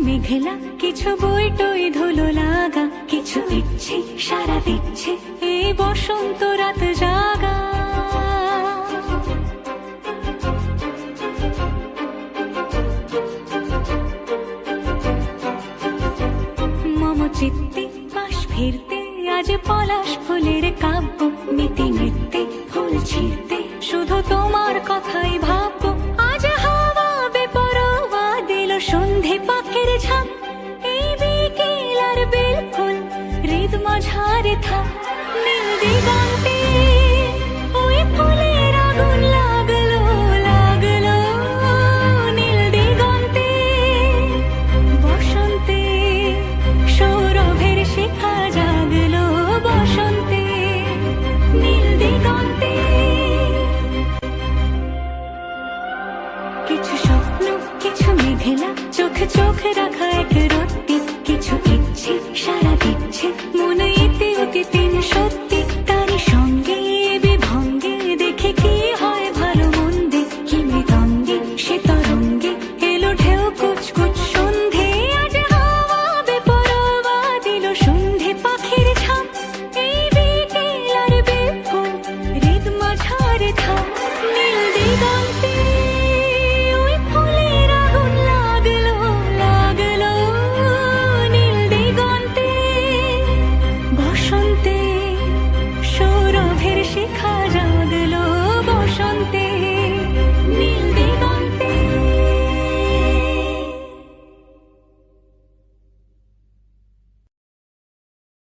মেঘলা, কিছু বই টই ধুলো লাগা, কিছু ইচ্ছে সারা দিচ্ছে এই বসন্ত রাত জাগা। মম চিত্তে পাশ ফিরতে আজ পলাশ ফুলের কাব্য, নীতি নৃত্যে ফুল ছিঁড়তে শুধু তোমার কথাই ভাববো। আজ হাওয়া বেপরোয়া দিল সন্ধে পাখির ঝাঁক, এই বিকেল আর বেলফুল হৃদ মাঝারে থাক। নীল দিগন্তে ওই ফুলের আগুন লাগলো লাগলো, নীল দিগন্তে বসন্তে সৌরভের শিখা জাগলো, বসন্তে নীল দিগন্তে। কিছু স্বপ্ন, কিছু মেঘলা, চোখ চোখ রাখা এক রত্তি, কিছু ইচ্ছে সারা দিচ্ছে মন ইতি অতি তিন সত্যি। তারই সঙ্গে বিভঙ্গে দেখে কি হয় ভালো মন্দে, কি মৃদঙ্গে সে তরঙ্গে এলো ঢেউ কুচকুচ সন্ধে। আজ হাওয়া বেপরোয়া দিল সন্ধে পাখির ঝাঁক, এই বিকেল আর বেফুল হৃদ মাঝারে থাক। নীল দিগন্তে ওই ফুলের আগুন লাগলো লাগলো, নীল দিগন্তে বসন্তে সৌরভের শিখা